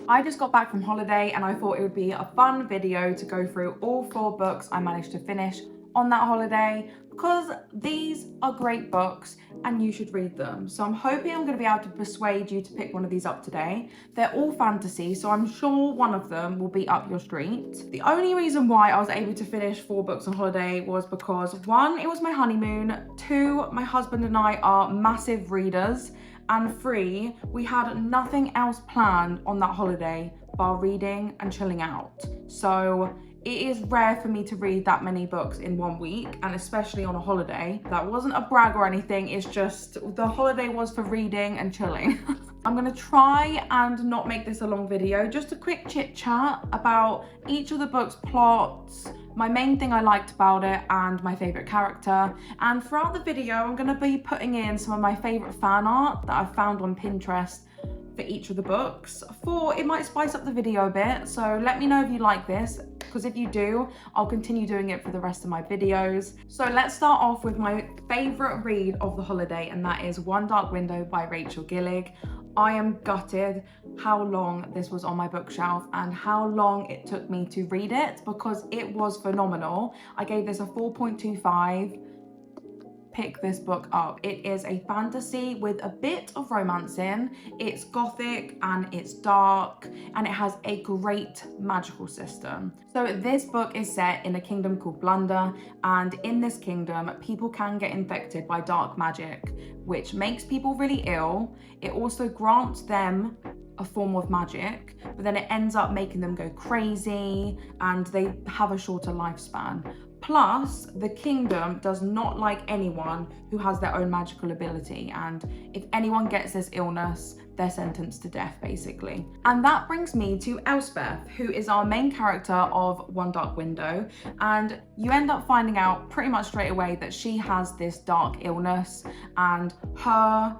I just got back from holiday and I thought it would be a fun video to go through all 4 books I managed to finish on that holiday, because these are great books and you should read them. So I'm hoping I'm going to be able to persuade you to pick one of these up today. They're all fantasy, so I'm sure one of them will be up your street. The only reason why I was able to finish 4 books on holiday was because 1, it was my honeymoon, 2, my husband and I are massive readers, and 3, we had nothing else planned on that holiday bar reading and chilling out. So it is rare for me to read that many books in 1 week, and especially on a holiday. That wasn't a brag or anything, it's just the holiday was for reading and chilling. I'm gonna try and not make this a long video, just a quick chit chat about each of the book's plots, my main thing I liked about it, and my favourite character. And throughout the video, I'm gonna be putting in some of my favourite fan art that I've found on Pinterest for each of the books. It might spice up the video a bit, so let me know if you like this, because if you do, I'll continue doing it for the rest of my videos. So let's start off with my favourite read of the holiday, and that is One Dark Window by Rachel Gillig. I am gutted how long this was on my bookshelf and how long it took me to read it, because it was phenomenal. I gave this a 4.25. Pick this book up. It is a fantasy with a bit of romance in. It's gothic and it's dark, and it has a great magical system. So this book is set in a kingdom called Blunder, and in this kingdom, people can get infected by dark magic, which makes people really ill. It also grants them a form of magic, but then it ends up making them go crazy and they have a shorter lifespan. Plus, the kingdom does not like anyone who has their own magical ability, and if anyone gets this illness, they're sentenced to death, basically. And that brings me to Elspeth, who is our main character of One Dark Window, and you end up finding out pretty much straight away that she has this dark illness, and her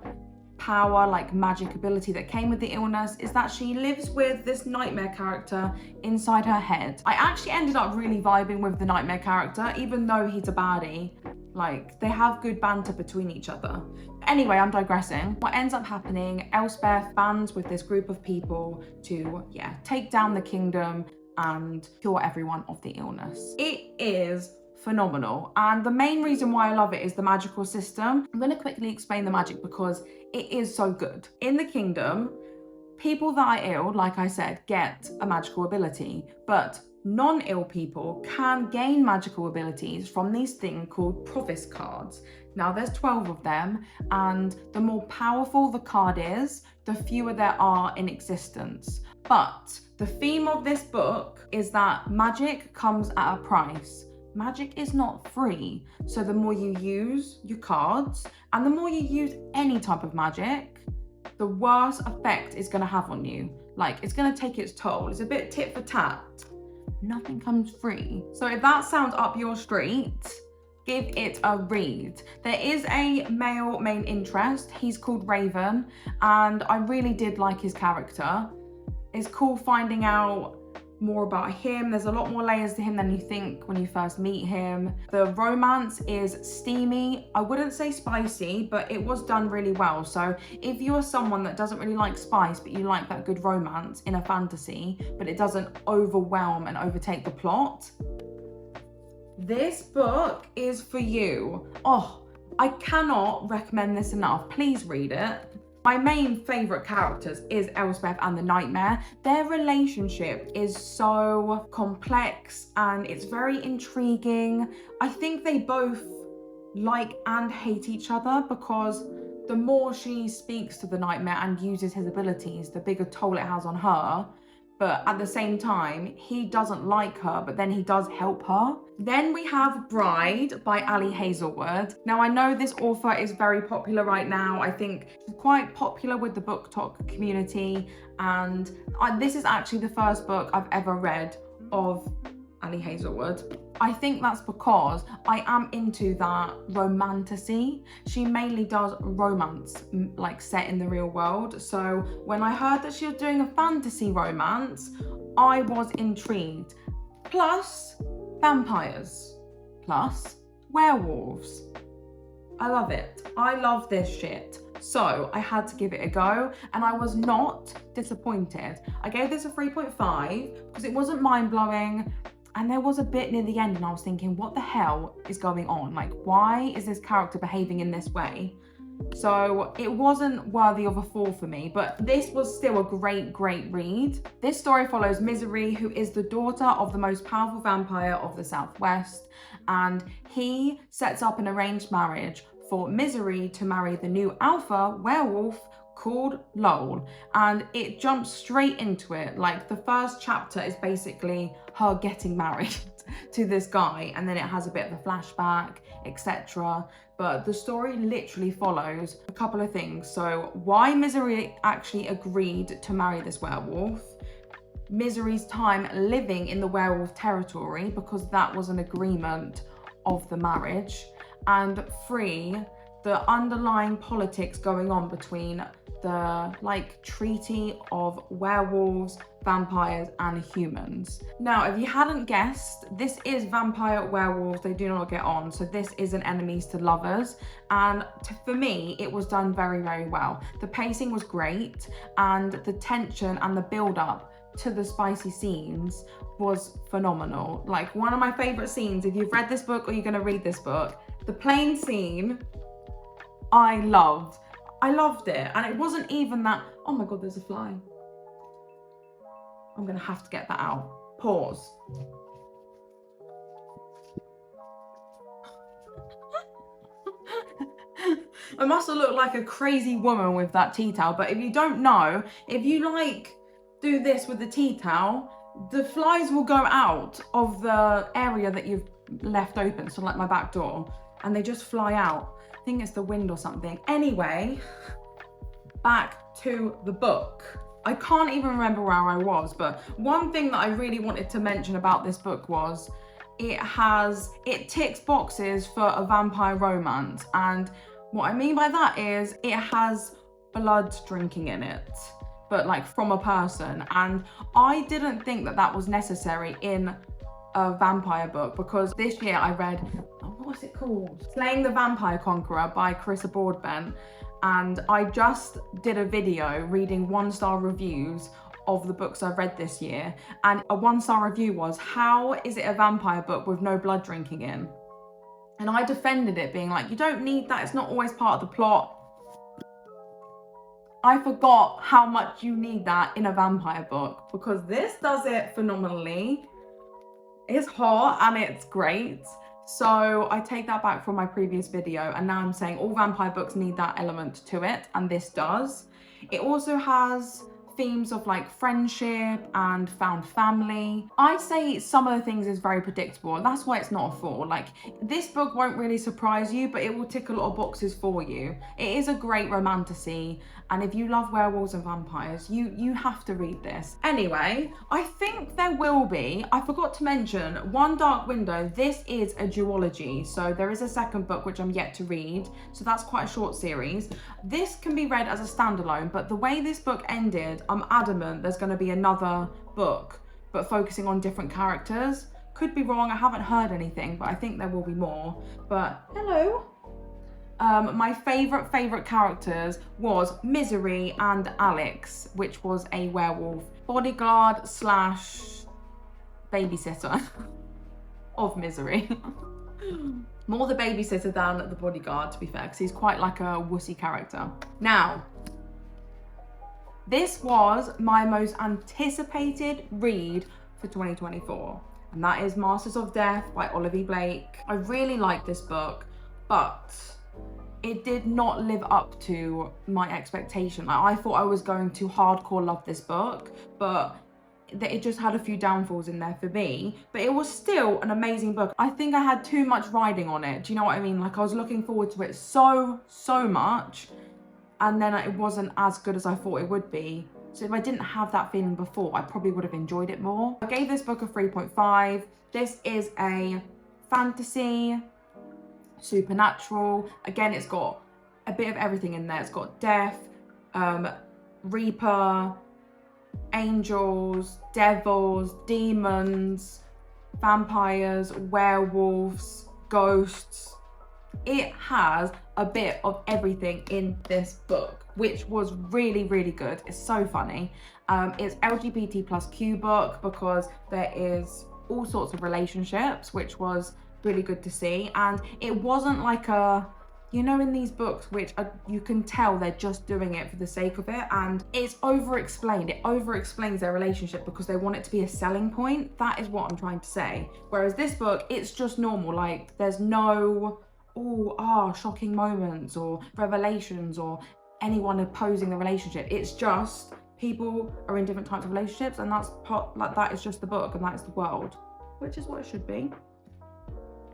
power, like magic ability that came with the illness, is that she lives with this nightmare character inside her head. I actually ended up really vibing with the nightmare character, even though he's a baddie. Like, they have good banter between each other. Anyway, I'm digressing. What ends up happening, Elspeth bands with this group of people to, take down the kingdom and cure everyone of the illness. It is phenomenal, and the main reason why I love it is the magical system. I'm going to quickly explain the magic because it is so good. In the kingdom, people that are ill, like I said, get a magical ability, but non-ill people can gain magical abilities from these things called provis cards. Now there's 12 of them, and the more powerful the card is, the fewer there are in existence. But the theme of this book is that magic comes at a price. Magic is not free, so the more you use your cards and the more you use any type of magic, the worse effect it's going to have on you. Like, it's going to take its toll. It's a bit tit for tat. Nothing comes free. So if that sounds up your street, give it a read. There is a male main interest. He's called Raven, and I really did like his character. It's cool finding out more about him. There's a lot more layers to him than you think when you first meet him. The romance is steamy. I wouldn't say spicy, but it was done really well. So if you are someone that doesn't really like spice, but you like that good romance in a fantasy, but it doesn't overwhelm and overtake the plot, this book is for you. Oh, I cannot recommend this enough. Please read it. My main favourite characters is Elspeth and the Nightmare. Their relationship is so complex and it's very intriguing. I think they both like and hate each other, because the more she speaks to the Nightmare and uses his abilities, the bigger toll it has on her. But at the same time, he doesn't like her, but then he does help her. Then we have Bride by Ali Hazelwood. Now, I know this author is very popular right now. I think she's quite popular with the book talk community. And this is actually the first book I've ever read of Ali Hazelwood. I think that's because I am into that romantasy. She mainly does romance, like set in the real world. So when I heard that she was doing a fantasy romance, I was intrigued. Plus vampires, plus werewolves. I love it. I love this shit. So I had to give it a go, and I was not disappointed. I gave this a 3.5 because it wasn't mind-blowing, and there was a bit near the end and I was thinking, what the hell is going on? Like, why is this character behaving in this way? So it wasn't worthy of a 4 for me, but this was still a great read. This story follows Misery, who is the daughter of the most powerful vampire of the Southwest, and he sets up an arranged marriage for Misery to marry the new alpha werewolf called Lowell, and it jumps straight into it. Like, the first chapter is basically her getting married to this guy, and then it has a bit of a flashback, etc. But the story literally follows a couple of things. So why Misery actually agreed to marry this werewolf, Misery's time living in the werewolf territory, because that was an agreement of the marriage, and 3, the underlying politics going on between the treaty of werewolves, vampires, and humans. Now, if you hadn't guessed, this is vampire werewolves, they do not get on. So this isn't enemies to lovers. And for me, it was done very well. The pacing was great, and the tension and the build up to the spicy scenes was phenomenal. Like, one of my favorite scenes, if you've read this book or you're gonna read this book, the plane scene, I loved it. And it wasn't even that, oh my God, there's a fly. I'm gonna have to get that out. Pause. I must have looked like a crazy woman with that tea towel, but if you don't know, if you do this with the tea towel, the flies will go out of the area that you've left open, so like my back door, and they just fly out. I think it's the wind or something. Anyway, back to the book. I can't even remember where I was, but one thing that I really wanted to mention about this book was it ticks boxes for a vampire romance. And what I mean by that is it has blood drinking in it, but like from a person. And I didn't think that that was necessary in a vampire book, because this year I read, what's it called? Slaying the Vampire Conqueror by Carissa Broadbent. And I just did a video reading 1-star reviews of the books I've read this year. And a 1-star review was, how is it a vampire book with no blood drinking in? And I defended it, being like, you don't need that. It's not always part of the plot. I forgot how much you need that in a vampire book, because this does it phenomenally. It's hot and it's great. So I take that back from my previous video, and now I'm saying all vampire books need that element to it, and this does. It also has themes of like friendship and found family. I say some of the things is very predictable, and that's why it's not a 4. Like, this book won't really surprise you, but it will tick a lot of boxes for you. It is a great romantasy, and if you love werewolves and vampires, you have to read this. Anyway, I think there will be, I forgot to mention, One Dark Window. This is a duology, so there is a second book which I'm yet to read, so that's quite a short series. This can be read as a standalone, but the way this book ended, I'm adamant there's going to be another book, but focusing on different characters. Could be wrong, I haven't heard anything, but I think there will be more. But hello. My favorite characters was Misery and Alex, which was a werewolf bodyguard slash babysitter of Misery. More the babysitter than the bodyguard, to be fair, because he's quite like a wussy character. Now, this was my most anticipated read for 2024, and that is Masters of Death by Olivie Blake. I really like this book, but it did not live up to my expectation. Like, I thought I was going to hardcore love this book, but it just had a few downfalls in there for me. But it was still an amazing book. I think I had too much riding on it. Do you know what I mean? Like, I was looking forward to it so much, and then it wasn't as good as I thought it would be. So if I didn't have that feeling before, I probably would have enjoyed it more. I gave this book a 3.5. This is a fantasy, supernatural. Again, it's got a bit of everything in there. It's got death, reaper, angels, devils, demons, vampires, werewolves, ghosts. It has a bit of everything in this book, which was really, really good. It's so funny. It's LGBT plus Q book because there is all sorts of relationships, which was really good to see. And it wasn't like a, you know, in these books, which you can tell they're just doing it for the sake of it, and it's over-explained. It over-explains their relationship because they want it to be a selling point. That is what I'm trying to say. Whereas this book, it's just normal. Like, there's no, shocking moments or revelations or anyone opposing the relationship. It's just people are in different types of relationships, and that is just the book, and that is the world, which is what it should be.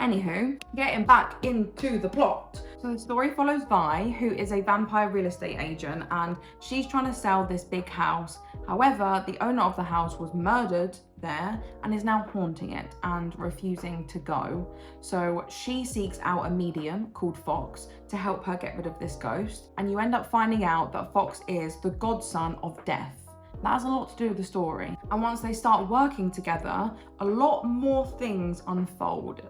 Anywho, getting back into the plot. So the story follows Vi, who is a vampire real estate agent, and she's trying to sell this big house. However, the owner of the house was murdered there and is now haunting it and refusing to go. So she seeks out a medium called Fox to help her get rid of this ghost. And you end up finding out that Fox is the godson of death. That has a lot to do with the story. And once they start working together, a lot more things unfold.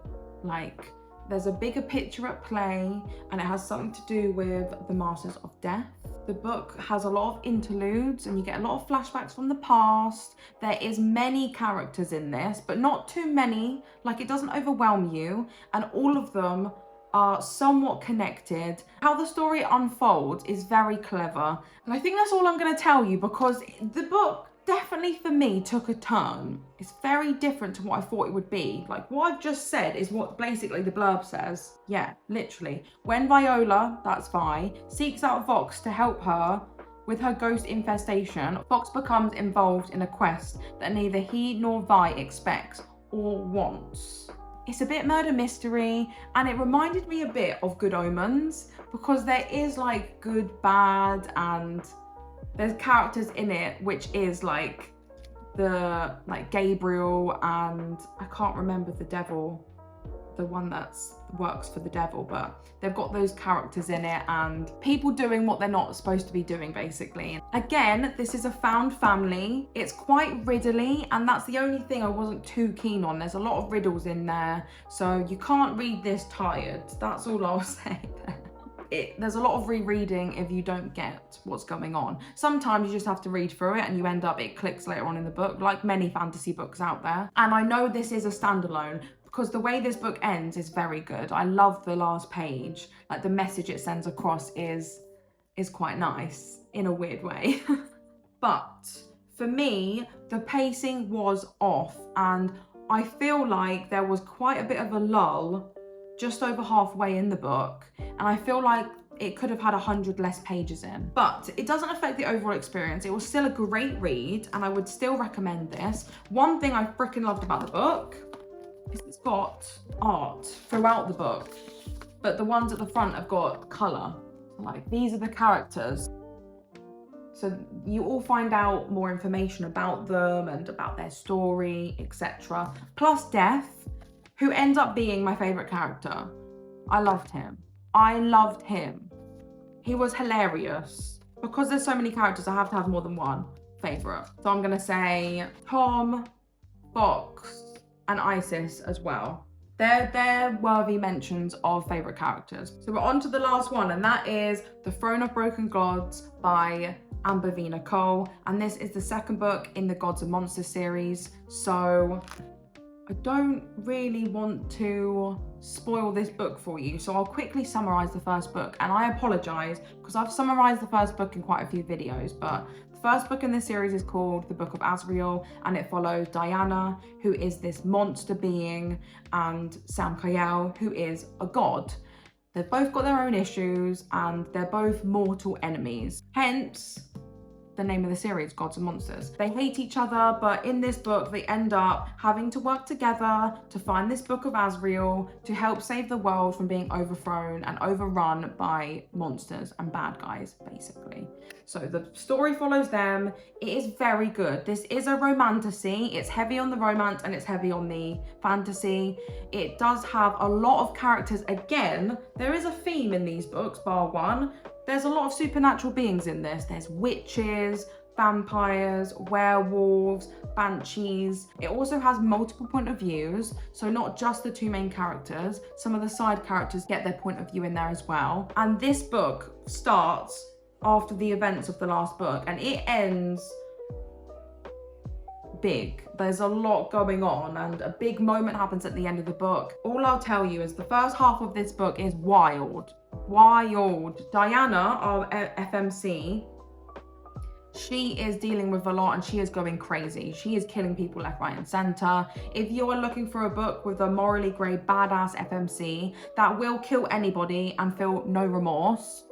Like, there's a bigger picture at play, and it has something to do with the Masters of Death. The book has a lot of interludes, and you get a lot of flashbacks from the past. There is many characters in this, but not too many. Like, it doesn't overwhelm you, and all of them are somewhat connected. How the story unfolds is very clever, and I think that's all I'm going to tell you, because the book definitely for me took a turn. It's very different to what I thought it would be. Like, what I've just said is what basically the blurb says. Yeah, literally. When Viola, that's Vi, seeks out Fox to help her with her ghost infestation, Fox becomes involved in a quest that neither he nor Vi expects or wants. It's a bit murder mystery, and it reminded me a bit of Good Omens, because there is like good, bad, and there's characters in it which is like Gabriel, and I can't remember the devil, the one that works for the devil, but they've got those characters in it and people doing what they're not supposed to be doing, basically. Again, this is a found family. It's quite riddly, and that's the only thing I wasn't too keen on. There's a lot of riddles in there, so you can't read this tired. That's all I'll say there. There's a lot of rereading if you don't get what's going on. Sometimes you just have to read through it and you end up, it clicks later on in the book, like many fantasy books out there. And I know this is a standalone because the way this book ends is very good. I love the last page. Like, the message it sends across is quite nice in a weird way. But for me, the pacing was off, and I feel like there was quite a bit of a lull just over halfway in the book, and I feel like it could have had 100 less pages in. But it doesn't affect the overall experience. It was still a great read, and I would still recommend this. One thing I freaking loved about the book is it's got art throughout the book, but the ones at the front have got colour. Like, these are the characters. So you all find out more information about them and about their story, etc. Plus Death, who ends up being my favourite character. I loved him. He was hilarious. Because there's so many characters, I have to have more than one favourite. So I'm gonna say Tom, Fox, and Isis as well. They're worthy mentions of favourite characters. So we're on to the last one, and that is The Throne of Broken Gods by Amber V. Nicole. And this is the second book in the Gods and Monsters series. So I don't really want to spoil this book for you, so I'll quickly summarize the first book, and I apologize because I've summarized the first book in quite a few videos, but the first book in this series is called The Book of Azrael, and it follows Diana, who is this monster being, and Sam Kyle, who is a god. They've both got their own issues, and they're both mortal enemies. Hence the name of the series, Gods and Monsters. They hate each other, but in this book, they end up having to work together to find this Book of Azrael to help save the world from being overthrown and overrun by monsters and bad guys, basically. So the story follows them. It is very good. This is a romantasy. It's heavy on the romance and it's heavy on the fantasy. It does have a lot of characters. Again, there is a theme in these books, bar one. There's a lot of supernatural beings in this. There's witches, vampires, werewolves, banshees. It also has multiple point of views, so not just the two main characters. Some of the side characters get their point of view in there as well. And this book starts after the events of the last book, and it ends big. There's a lot going on, and a big moment happens at the end of the book. All I'll tell you is the first half of this book is wild. Diana, our FMC, she is dealing with a lot and she is going crazy. She is killing people left, right and center. If you are looking for a book with a morally grey badass FMC that will kill anybody and feel no remorse,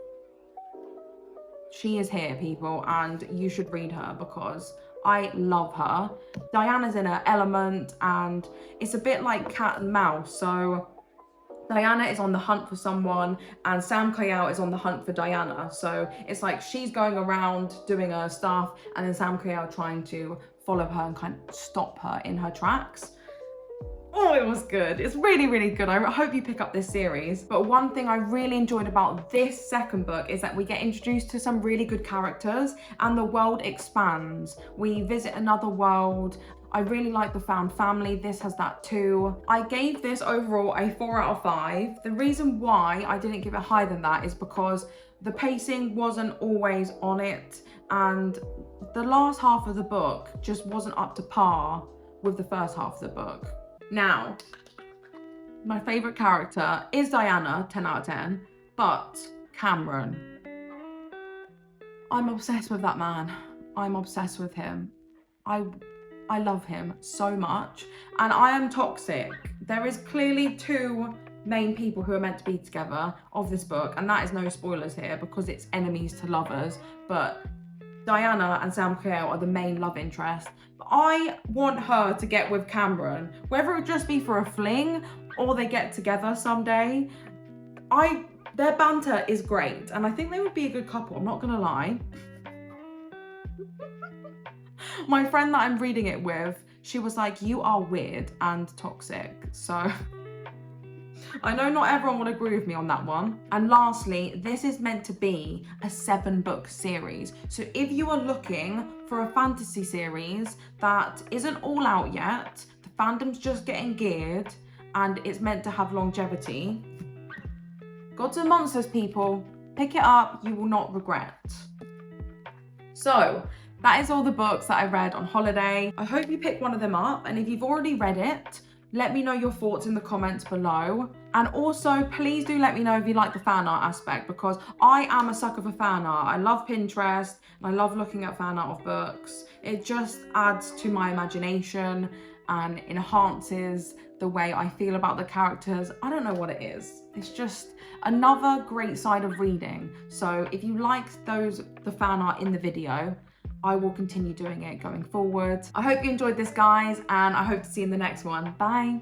she is here, people, and you should read her because I love her. Diana's in her element, and it's a bit like cat and mouse. So Diana is on the hunt for someone and Sam Kayal is on the hunt for Diana. So it's like she's going around doing her stuff and then Sam Kayal trying to follow her and kind of stop her in her tracks. Oh, it was good. It's really, really good. I hope you pick up this series. But one thing I really enjoyed about this second book is that we get introduced to some really good characters and the world expands. We visit another world. I really like the found family. This has that too. I gave this overall a 4 out of 5. The reason why I didn't give it higher than that is because the pacing wasn't always on it, and the last half of the book just wasn't up to par with the first half of the book. Now, my favourite character is Diana, 10 out of 10, but Cameron. I'm obsessed with that man. I'm obsessed with him. I love him so much, and I am toxic. There is clearly two main people who are meant to be together of this book, and that is no spoilers here because it's enemies to lovers, but Diana and Sam Kayal are the main love interest. But I want her to get with Cameron, whether it just be for a fling or they get together someday. Their banter is great, and I think they would be a good couple, I'm not gonna lie. My friend that I'm reading it with, she was like, you are weird and toxic. So I know not everyone would agree with me on that one. And lastly, this is meant to be a 7-book series. So if you are looking for a fantasy series that isn't all out yet, the fandom's just getting geared, and it's meant to have longevity, Gods and Monsters, people, pick it up, you will not regret. So that is all the books that I read on holiday. I hope you pick one of them up, and if you've already read it, let me know your thoughts in the comments below. And also, please do let me know if you like the fan art aspect, because I am a sucker for fan art. I love Pinterest, and I love looking at fan art of books. It just adds to my imagination and enhances the way I feel about the characters. I don't know what it is. It's just another great side of reading. So if you liked the fan art in the video, I will continue doing it going forward. I hope you enjoyed this, guys, and I hope to see you in the next one. Bye.